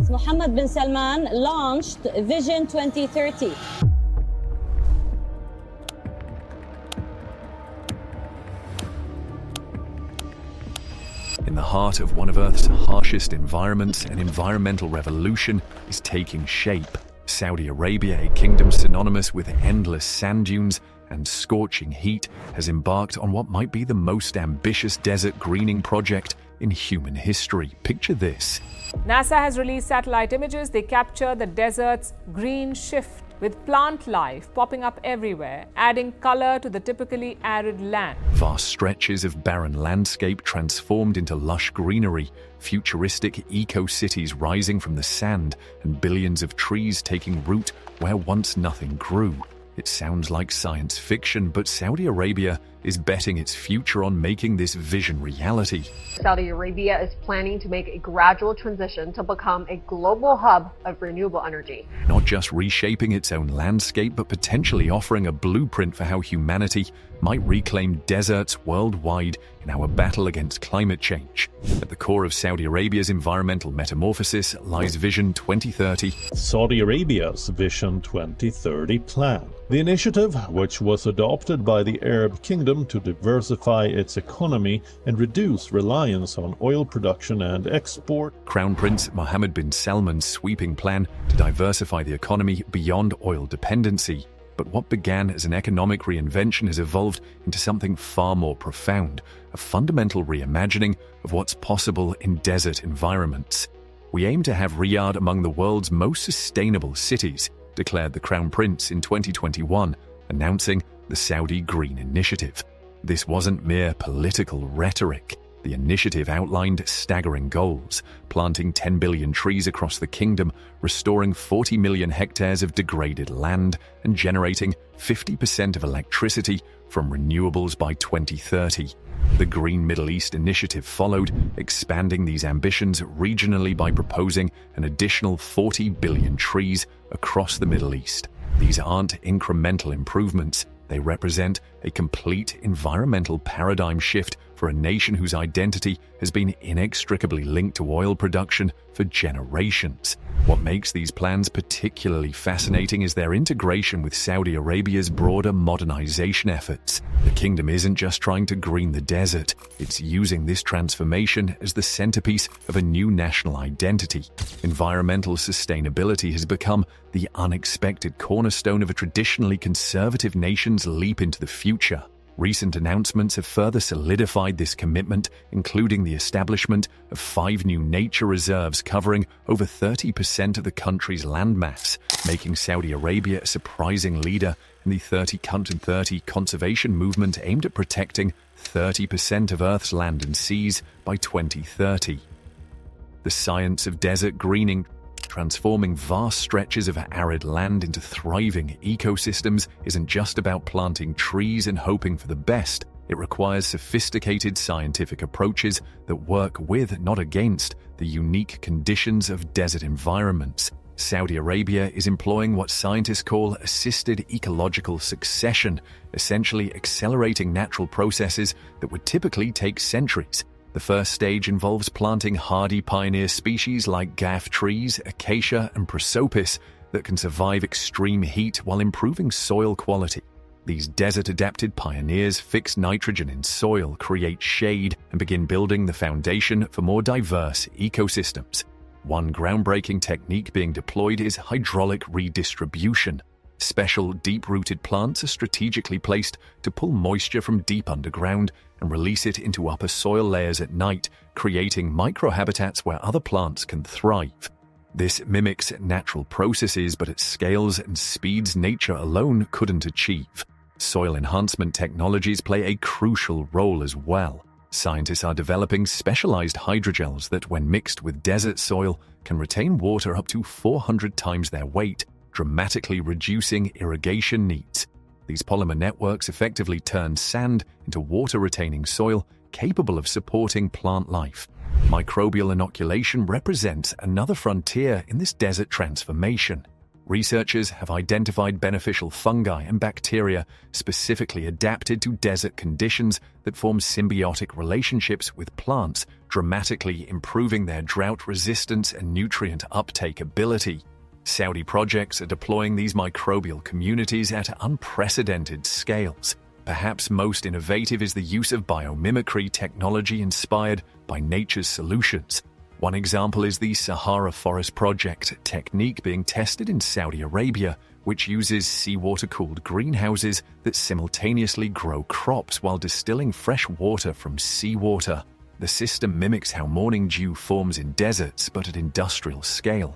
Mohammed bin Salman launched Vision 2030. In the heart of one of Earth's harshest environments, an environmental revolution is taking shape. Saudi Arabia, a kingdom synonymous with endless sand dunes and scorching heat, has embarked on what might be the most ambitious desert greening project in human history. Picture this. NASA has released satellite images. They capture the desert's green shift, with plant life popping up everywhere, adding color to the typically arid land. Vast stretches of barren landscape transformed into lush greenery, futuristic eco-cities rising from the sand, and billions of trees taking root where once nothing grew. It sounds like science fiction, but Saudi Arabia is betting its future on making this vision reality. Saudi Arabia is planning to make a gradual transition to become a global hub of renewable energy. Not just reshaping its own landscape, but potentially offering a blueprint for how humanity might reclaim deserts worldwide in our battle against climate change. At the core of Saudi Arabia's environmental metamorphosis lies Vision 2030. Saudi Arabia's Vision 2030 plan. The initiative, which was adopted by the Arab Kingdom to diversify its economy and reduce reliance on oil production and export. Crown Prince Mohammed bin Salman's sweeping plan to diversify the economy beyond oil dependency. But what began as an economic reinvention has evolved into something far more profound, a fundamental reimagining of what's possible in desert environments. We aim to have Riyadh among the world's most sustainable cities, declared the Crown Prince in 2021, announcing the Saudi Green Initiative. This wasn't mere political rhetoric. The initiative outlined staggering goals: planting 10 billion trees across the kingdom, restoring 40 million hectares of degraded land, and generating 50% of electricity from renewables by 2030. The Green Middle East Initiative followed, expanding these ambitions regionally by proposing an additional 40 billion trees across the Middle East. These aren't incremental improvements. They represent a complete environmental paradigm shift for a nation whose identity has been inextricably linked to oil production for generations. What makes these plans particularly fascinating is their integration with Saudi Arabia's broader modernization efforts. The kingdom isn't just trying to green the desert, it's using this transformation as the centerpiece of a new national identity. Environmental sustainability has become the unexpected cornerstone of a traditionally conservative nation's leap into the future. Recent announcements have further solidified this commitment, including the establishment of 5 new nature reserves covering over 30% of the country's landmass, making Saudi Arabia a surprising leader in the 30 Qaunta 30 conservation movement aimed at protecting 30% of Earth's land and seas by 2030. The science of desert greening, transforming vast stretches of arid land into thriving ecosystems, isn't just about planting trees and hoping for the best. It requires sophisticated scientific approaches that work with, not against, the unique conditions of desert environments. Saudi Arabia is employing what scientists call assisted ecological succession, essentially accelerating natural processes that would typically take centuries. The first stage involves planting hardy pioneer species like gaff trees, acacia, and prosopis that can survive extreme heat while improving soil quality. These desert-adapted pioneers fix nitrogen in soil, create shade, and begin building the foundation for more diverse ecosystems. One groundbreaking technique being deployed is hydraulic redistribution. Special deep-rooted plants are strategically placed to pull moisture from deep underground and release it into upper soil layers at night, creating microhabitats where other plants can thrive. This mimics natural processes, but at scales and speeds nature alone couldn't achieve. Soil enhancement technologies play a crucial role as well. Scientists are developing specialized hydrogels that, when mixed with desert soil, can retain water up to 400 times their weight, dramatically reducing irrigation needs. These polymer networks effectively turn sand into water-retaining soil capable of supporting plant life. Microbial inoculation represents another frontier in this desert transformation. Researchers have identified beneficial fungi and bacteria specifically adapted to desert conditions that form symbiotic relationships with plants, dramatically improving their drought resistance and nutrient uptake ability. Saudi projects are deploying these microbial communities at unprecedented scales. Perhaps most innovative is the use of biomimicry technology inspired by nature's solutions. One example is the Sahara Forest Project technique being tested in Saudi Arabia, which uses seawater-cooled greenhouses that simultaneously grow crops while distilling fresh water from seawater. The system mimics how morning dew forms in deserts, but at industrial scale.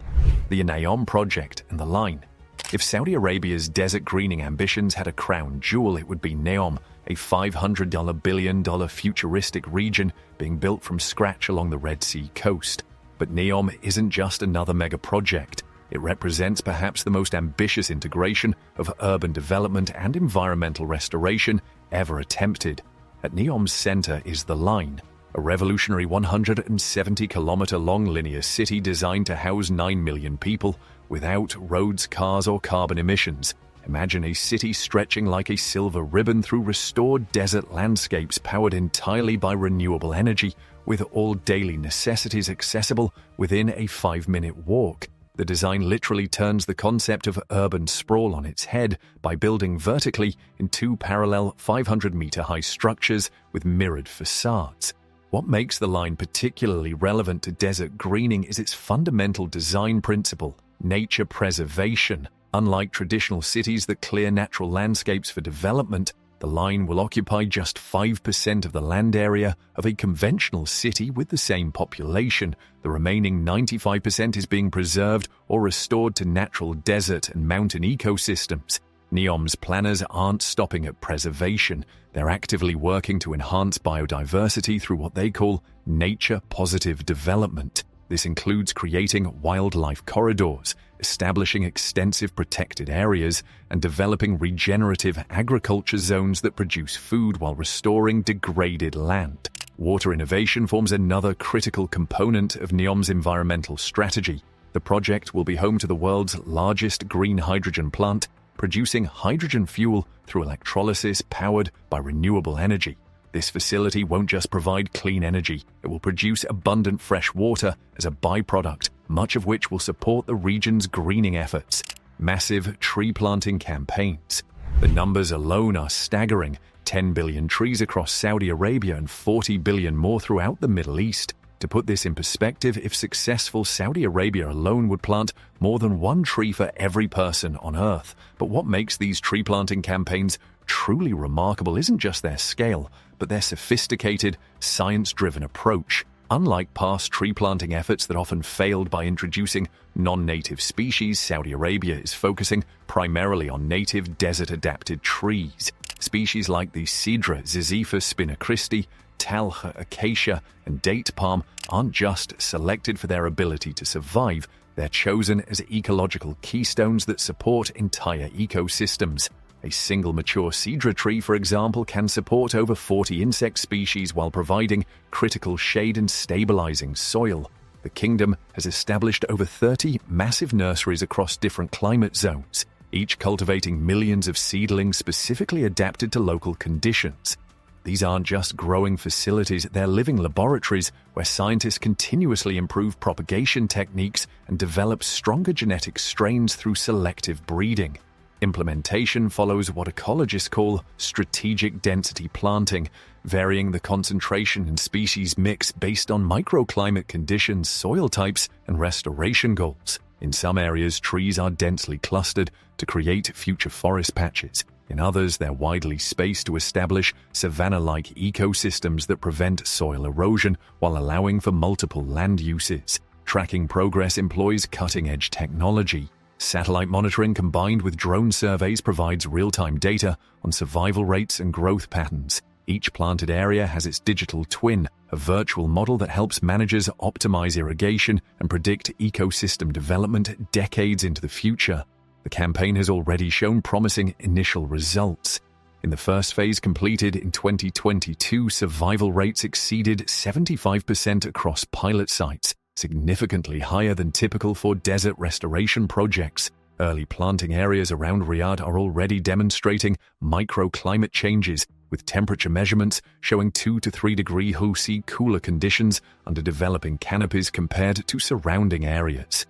The Neom project and the line. If Saudi Arabia's desert greening ambitions had a crown jewel, it would be Neom, a $500 billion futuristic region being built from scratch along the Red Sea coast. But Neom isn't just another mega project. It represents perhaps the most ambitious integration of urban development and environmental restoration ever attempted. At Neom's center is the line, a revolutionary 170-kilometer-long linear city designed to house 9 million people without roads, cars, or carbon emissions. Imagine a city stretching like a silver ribbon through restored desert landscapes powered entirely by renewable energy, with all daily necessities accessible within a 5-minute walk. The design literally turns the concept of urban sprawl on its head by building vertically in 2 parallel 500-meter-high structures with mirrored facades. What makes the line particularly relevant to desert greening is its fundamental design principle, nature preservation. Unlike traditional cities that clear natural landscapes for development, the line will occupy just 5% of the land area of a conventional city with the same population. The remaining 95% is being preserved or restored to natural desert and mountain ecosystems. Neom's planners aren't stopping at preservation. They're actively working to enhance biodiversity through what they call nature-positive development. This includes creating wildlife corridors, establishing extensive protected areas, and developing regenerative agriculture zones that produce food while restoring degraded land. Water innovation forms another critical component of Neom's environmental strategy. The project will be home to the world's largest green hydrogen plant, producing hydrogen fuel through electrolysis powered by renewable energy. This facility won't just provide clean energy, it will produce abundant fresh water as a byproduct, much of which will support the region's greening efforts. Massive tree planting campaigns. The numbers alone are staggering: 10 billion trees across Saudi Arabia and 40 billion more throughout the Middle East. To put this in perspective, if successful, Saudi Arabia alone would plant more than 1 tree for every person on Earth. But what makes these tree planting campaigns truly remarkable isn't just their scale, but their sophisticated, science-driven approach. Unlike past tree planting efforts that often failed by introducing non-native species, Saudi Arabia is focusing primarily on native desert-adapted trees. Species like the Cedra, Ziziphus spinacrisти, talc, acacia, and date palm aren't just selected for their ability to survive, they're chosen as ecological keystones that support entire ecosystems. A single mature cedra tree, for example, can support over 40 insect species while providing critical shade and stabilizing soil. The kingdom has established over 30 massive nurseries across different climate zones, each cultivating millions of seedlings specifically adapted to local conditions. These aren't just growing facilities, they're living laboratories where scientists continuously improve propagation techniques and develop stronger genetic strains through selective breeding. Implementation follows what ecologists call strategic density planting, varying the concentration and species mix based on microclimate conditions, soil types, and restoration goals. In some areas, trees are densely clustered to create future forest patches. In others, they're widely spaced to establish savanna-like ecosystems that prevent soil erosion while allowing for multiple land uses. Tracking progress employs cutting-edge technology. Satellite monitoring combined with drone surveys provides real-time data on survival rates and growth patterns. Each planted area has its digital twin, a virtual model that helps managers optimize irrigation and predict ecosystem development decades into the future. The campaign has already shown promising initial results. In the first phase completed in 2022, survival rates exceeded 75% across pilot sites, significantly higher than typical for desert restoration projects. Early planting areas around Riyadh are already demonstrating microclimate changes, with temperature measurements showing 2 to 3 degree C cooler conditions under developing canopies compared to surrounding areas.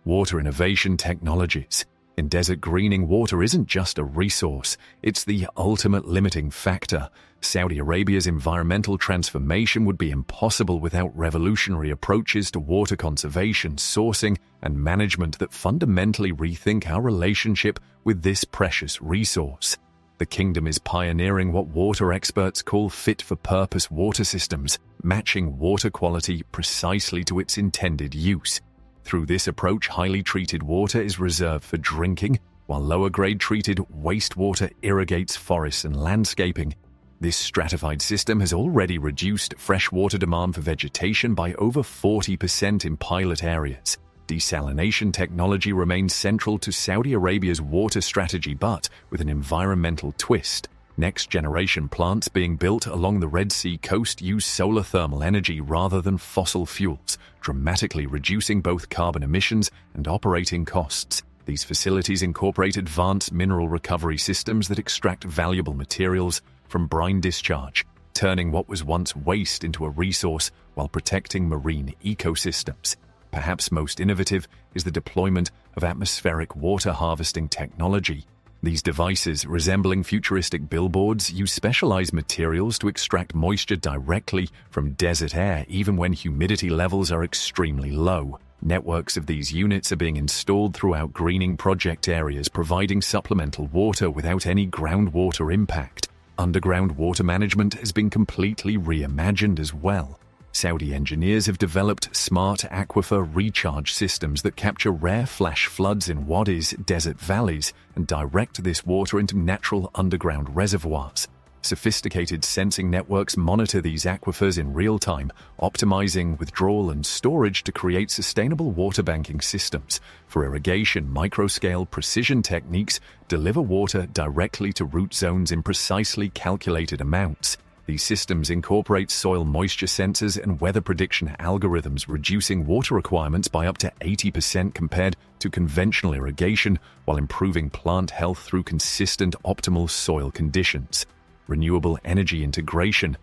Water innovation technologies. In desert greening, water isn't just a resource, it's the ultimate limiting factor. Saudi Arabia's environmental transformation would be impossible without revolutionary approaches to water conservation, sourcing, and management that fundamentally rethink our relationship with this precious resource. The kingdom is pioneering what water experts call fit-for-purpose water systems, matching water quality precisely to its intended use. Through this approach, highly treated water is reserved for drinking, while lower-grade treated wastewater irrigates forests and landscaping. This stratified system has already reduced freshwater demand for vegetation by over 40% in pilot areas. Desalination technology remains central to Saudi Arabia's water strategy, but with an environmental twist. Next-generation plants being built along the Red Sea coast use solar thermal energy rather than fossil fuels, dramatically reducing both carbon emissions and operating costs. These facilities incorporate advanced mineral recovery systems that extract valuable materials from brine discharge, turning what was once waste into a resource while protecting marine ecosystems. Perhaps most innovative is the deployment of atmospheric water harvesting technology. These devices, resembling futuristic billboards, use specialized materials to extract moisture directly from desert air, even when humidity levels are extremely low. Networks of these units are being installed throughout greening project areas, providing supplemental water without any groundwater impact. Underground water management has been completely reimagined as well. Saudi engineers have developed smart aquifer recharge systems that capture rare flash floods in wadis, desert valleys, and direct this water into natural underground reservoirs. Sophisticated sensing networks monitor these aquifers in real time, optimizing withdrawal and storage to create sustainable water banking systems. For irrigation, microscale precision techniques deliver water directly to root zones in precisely calculated amounts. These systems incorporate soil moisture sensors and weather prediction algorithms, reducing water requirements by up to 80% compared to conventional irrigation, while improving plant health through consistent optimal soil conditions. Renewable energy integration.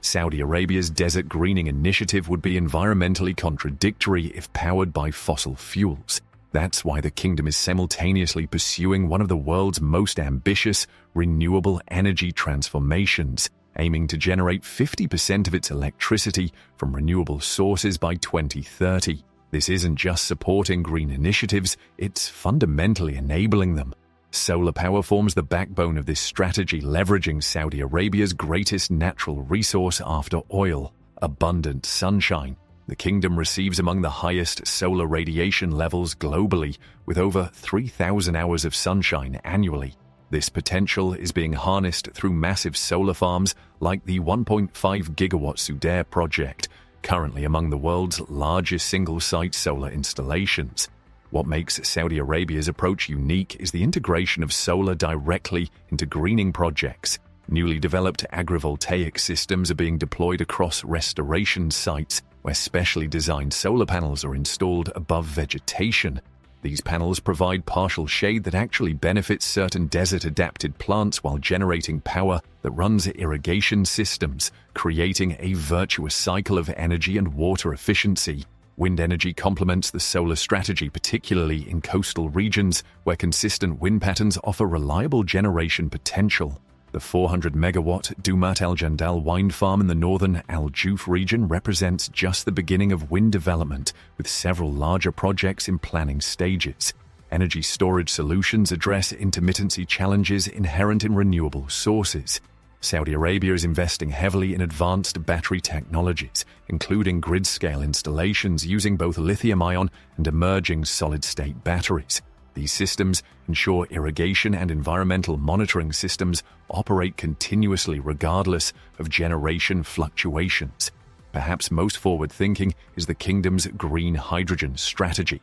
Saudi Arabia's desert greening initiative would be environmentally contradictory if powered by fossil fuels. That's why the kingdom is simultaneously pursuing one of the world's most ambitious renewable energy transformations, aiming to generate 50% of its electricity from renewable sources by 2030. This isn't just supporting green initiatives, it's fundamentally enabling them. Solar power forms the backbone of this strategy, leveraging Saudi Arabia's greatest natural resource after oil, abundant sunshine. The kingdom receives among the highest solar radiation levels globally, with over 3,000 hours of sunshine annually. This potential is being harnessed through massive solar farms like the 1.5 gigawatt Sudair project, currently among the world's largest single-site solar installations. What makes Saudi Arabia's approach unique is the integration of solar directly into greening projects. Newly developed agrivoltaic systems are being deployed across restoration sites, where specially designed solar panels are installed above vegetation. These panels provide partial shade that actually benefits certain desert-adapted plants while generating power that runs irrigation systems, creating a virtuous cycle of energy and water efficiency. Wind energy complements the solar strategy, particularly in coastal regions where consistent wind patterns offer reliable generation potential. The 400-megawatt Dumat Al-Jandal wind farm in the northern Al Juf region represents just the beginning of wind development, with several larger projects in planning stages. Energy storage solutions address intermittency challenges inherent in renewable sources. Saudi Arabia is investing heavily in advanced battery technologies, including grid-scale installations using both lithium-ion and emerging solid-state batteries. These systems ensure irrigation and environmental monitoring systems operate continuously regardless of generation fluctuations. Perhaps most forward-thinking is the kingdom's green hydrogen strategy.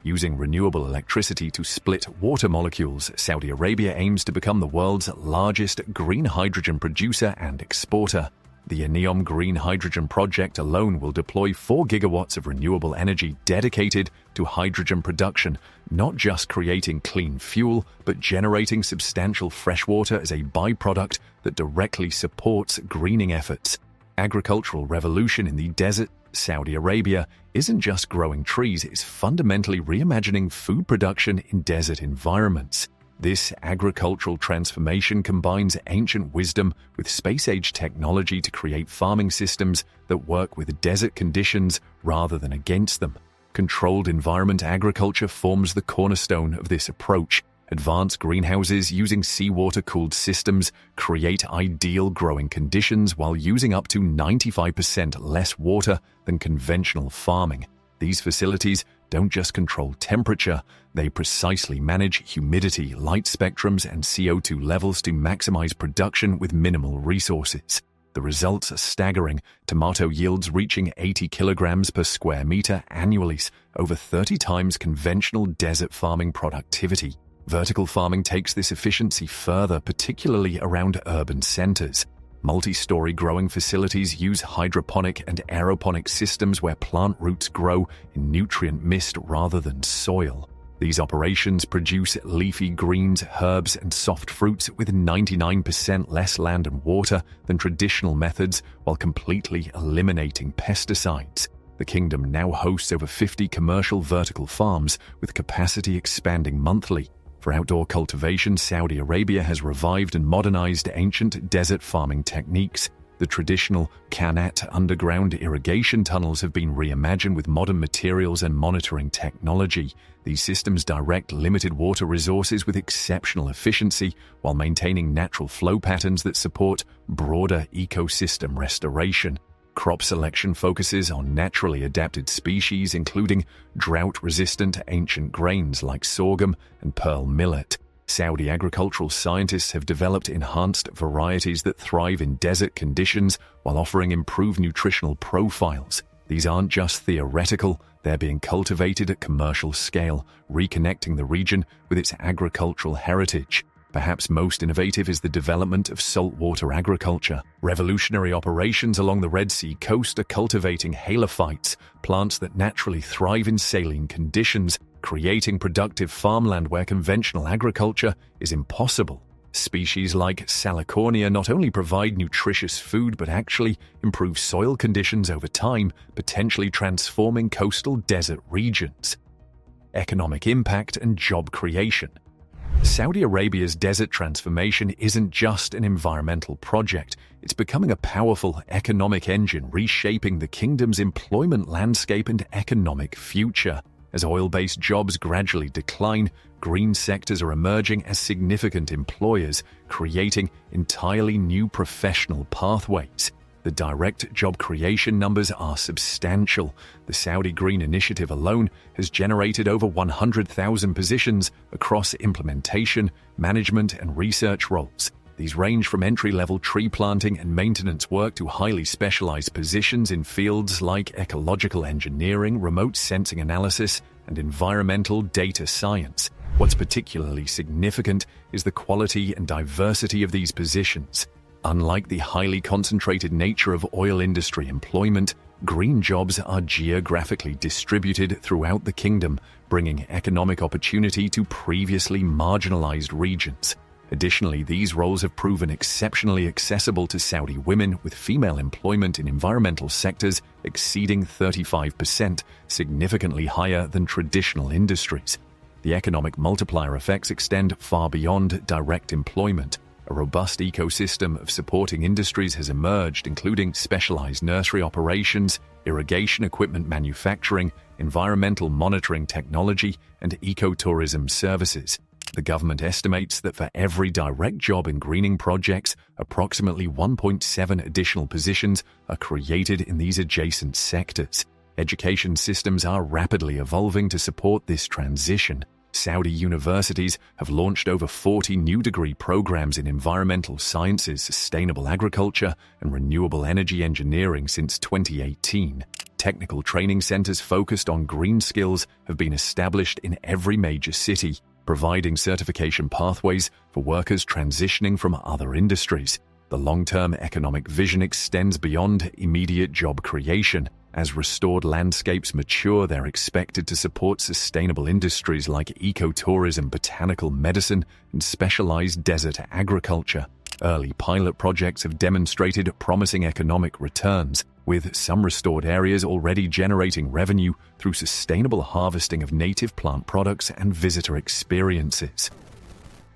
Using renewable electricity to split water molecules, Saudi Arabia aims to become the world's largest green hydrogen producer and exporter. The Neom Green Hydrogen Project alone will deploy 4 gigawatts of renewable energy dedicated to hydrogen production, not just creating clean fuel, but generating substantial fresh water as a byproduct that directly supports greening efforts. Agricultural revolution in the desert, Saudi Arabia, isn't just growing trees, it's fundamentally reimagining food production in desert environments. This agricultural transformation combines ancient wisdom with space-age technology to create farming systems that work with desert conditions rather than against them. Controlled environment agriculture forms the cornerstone of this approach. Advanced greenhouses using seawater-cooled systems create ideal growing conditions while using up to 95% less water than conventional farming. These facilities don't just control temperature, they precisely manage humidity, light spectrums, and CO2 levels to maximize production with minimal resources. The results are staggering, tomato yields reaching 80 kilograms per square meter annually, over 30 times conventional desert farming productivity. Vertical farming takes this efficiency further, particularly around urban centers. Multi-story growing facilities use hydroponic and aeroponic systems where plant roots grow in nutrient mist rather than soil. These operations produce leafy greens, herbs, and soft fruits with 99% less land and water than traditional methods while completely eliminating pesticides. The kingdom now hosts over 50 commercial vertical farms with capacity expanding monthly. For outdoor cultivation, Saudi Arabia has revived and modernized ancient desert farming techniques. The traditional Qaunta underground irrigation tunnels have been reimagined with modern materials and monitoring technology. These systems direct limited water resources with exceptional efficiency while maintaining natural flow patterns that support broader ecosystem restoration. Crop selection focuses on naturally adapted species, including drought-resistant ancient grains like sorghum and pearl millet. Saudi agricultural scientists have developed enhanced varieties that thrive in desert conditions while offering improved nutritional profiles. These aren't just theoretical, they're being cultivated at commercial scale, reconnecting the region with its agricultural heritage. Perhaps most innovative is the development of saltwater agriculture. Revolutionary operations along the Red Sea coast are cultivating halophytes, plants that naturally thrive in saline conditions, creating productive farmland where conventional agriculture is impossible. Species like Salicornia not only provide nutritious food but actually improve soil conditions over time, potentially transforming coastal desert regions. Economic impact and job creation. Saudi Arabia's desert transformation isn't just an environmental project, it's becoming a powerful economic engine reshaping the kingdom's employment landscape and economic future. As oil-based jobs gradually decline, green sectors are emerging as significant employers, creating entirely new professional pathways. The direct job creation numbers are substantial. The Saudi Green Initiative alone has generated over 100,000 positions across implementation, management, and research roles. These range from entry-level tree planting and maintenance work to highly specialized positions in fields like ecological engineering, remote sensing analysis, and environmental data science. What's particularly significant is the quality and diversity of these positions. Unlike the highly concentrated nature of oil industry employment, green jobs are geographically distributed throughout the kingdom, bringing economic opportunity to previously marginalized regions. Additionally, these roles have proven exceptionally accessible to Saudi women, with female employment in environmental sectors exceeding 35%, significantly higher than traditional industries. The economic multiplier effects extend far beyond direct employment. A robust ecosystem of supporting industries has emerged, including specialized nursery operations, irrigation equipment manufacturing, environmental monitoring technology, and ecotourism services. The government estimates that for every direct job in greening projects, approximately 1.7 additional positions are created in these adjacent sectors. Education systems are rapidly evolving to support this transition. Saudi universities have launched over 40 new degree programs in environmental sciences, sustainable agriculture, and renewable energy engineering since 2018. Technical training centers focused on green skills have been established in every major city, providing certification pathways for workers transitioning from other industries. The The long-term economic vision extends beyond immediate job creation. As restored landscapes mature, they're expected to support sustainable industries like ecotourism, botanical medicine, and specialized desert agriculture. Early pilot projects have demonstrated promising economic returns, with some restored areas already generating revenue through sustainable harvesting of native plant products and visitor experiences.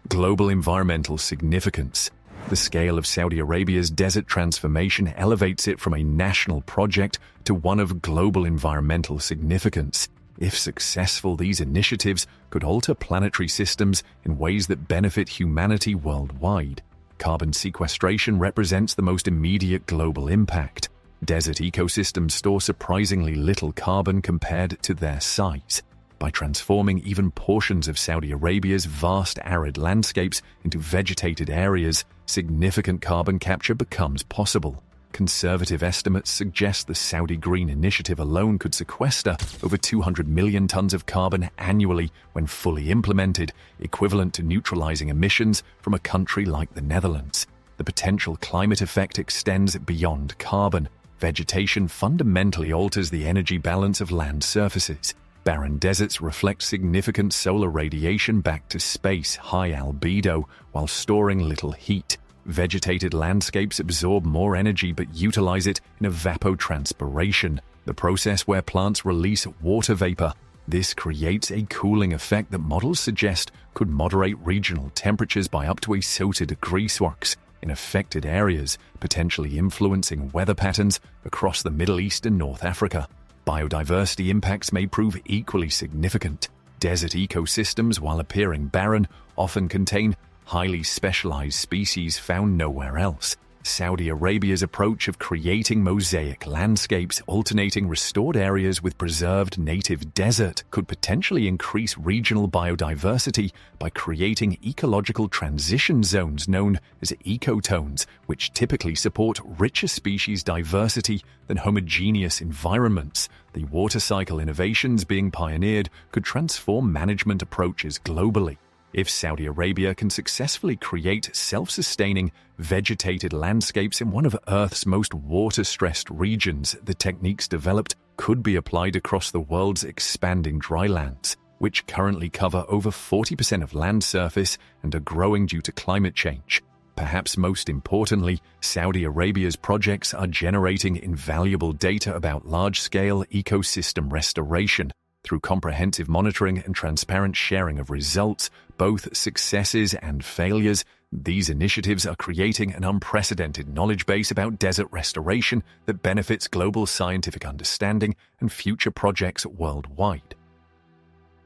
Global environmental significance. The scale of Saudi Arabia's desert transformation elevates it from a national project to one of global environmental significance. If successful, these initiatives could alter planetary systems in ways that benefit humanity worldwide. Carbon sequestration represents the most immediate global impact. Desert ecosystems store surprisingly little carbon compared to their size. By transforming even portions of Saudi Arabia's vast arid landscapes into vegetated areas, significant carbon capture becomes possible. Conservative estimates suggest the Saudi Green Initiative alone could sequester over 200 million tons of carbon annually when fully implemented, equivalent to neutralizing emissions from a country like the Netherlands. The potential climate effect extends beyond carbon. Vegetation fundamentally alters the energy balance of land surfaces. Barren deserts reflect significant solar radiation back to space, high albedo, while storing little heat. Vegetated landscapes absorb more energy but utilize it in evapotranspiration, the process where plants release water vapor. This creates a cooling effect that models suggest could moderate regional temperatures by up to a degree Celsius in affected areas, potentially influencing weather patterns across the Middle East and North Africa. Biodiversity impacts may prove equally significant. Desert ecosystems, while appearing barren, often contain highly specialized species found nowhere else. Saudi Arabia's approach of creating mosaic landscapes, alternating restored areas with preserved native desert, could potentially increase regional biodiversity by creating ecological transition zones known as ecotones, which typically support richer species diversity than homogeneous environments. The water cycle innovations being pioneered could transform management approaches globally. If Saudi Arabia can successfully create self-sustaining, vegetated landscapes in one of Earth's most water-stressed regions, the techniques developed could be applied across the world's expanding drylands, which currently cover over 40% of land surface and are growing due to climate change. Perhaps most importantly, Saudi Arabia's projects are generating invaluable data about large-scale ecosystem restoration. Through comprehensive monitoring and transparent sharing of results, both successes and failures, these initiatives are creating an unprecedented knowledge base about desert restoration that benefits global scientific understanding and future projects worldwide.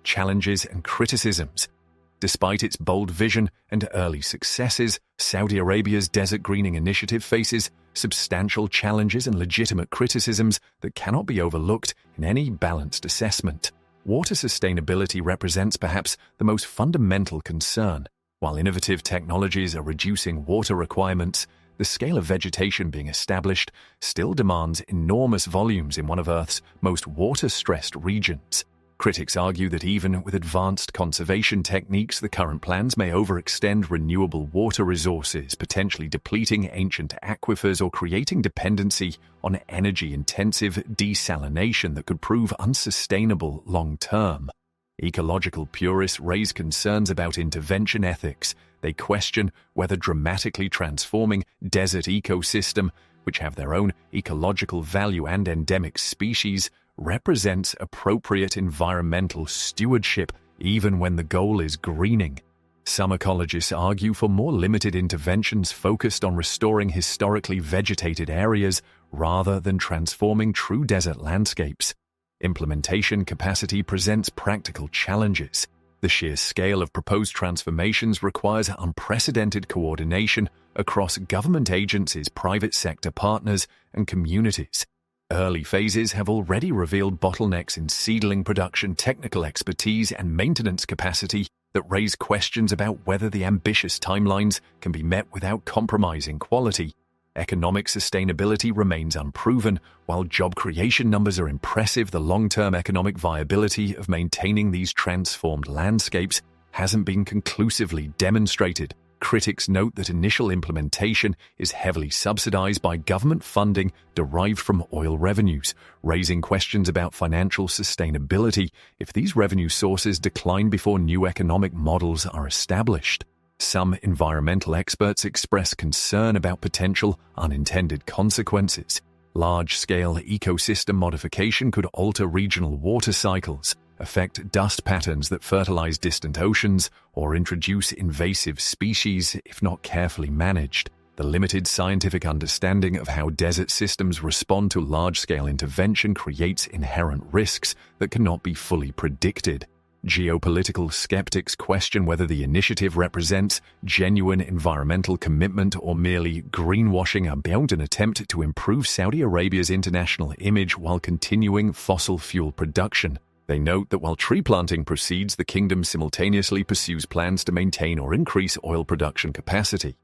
Challenges and criticisms. Despite its bold vision and early successes, Saudi Arabia's desert greening initiative faces substantial challenges and legitimate criticisms that cannot be overlooked in any balanced assessment. Water sustainability represents perhaps the most fundamental concern. While innovative technologies are reducing water requirements, the scale of vegetation being established still demands enormous volumes in one of Earth's most water-stressed regions. Critics argue that even with advanced conservation techniques, the current plans may overextend renewable water resources, potentially depleting ancient aquifers or creating dependency on energy-intensive desalination that could prove unsustainable long-term. Ecological purists raise concerns about intervention ethics. They question whether dramatically transforming desert ecosystem, which have their own ecological value and endemic species, represents appropriate environmental stewardship even when the goal is greening. Some ecologists argue for more limited interventions focused on restoring historically vegetated areas rather than transforming true desert landscapes. Implementation capacity presents practical challenges. The sheer scale of proposed transformations requires unprecedented coordination across government agencies, private sector partners, and communities. Early phases have already revealed bottlenecks in seedling production, technical expertise, and maintenance capacity that raise questions about whether the ambitious timelines can be met without compromising quality. Economic sustainability remains unproven. While job creation numbers are impressive, the long-term economic viability of maintaining these transformed landscapes hasn't been conclusively demonstrated. critics note that initial implementation is heavily subsidized by government funding derived from oil revenues, raising questions about financial sustainability if these revenue sources decline before new economic models are established. Some environmental experts express concern about potential unintended consequences. Large-scale ecosystem modification could alter regional water cycles, affect dust patterns that fertilize distant oceans, or introduce invasive species if not carefully managed. The limited scientific understanding of how desert systems respond to large-scale intervention creates inherent risks that cannot be fully predicted. Geopolitical skeptics question whether the initiative represents genuine environmental commitment or merely greenwashing about an attempt to improve Saudi Arabia's international image while continuing fossil fuel production. They note that while tree planting proceeds, the kingdom simultaneously pursues plans to maintain or increase oil production capacity.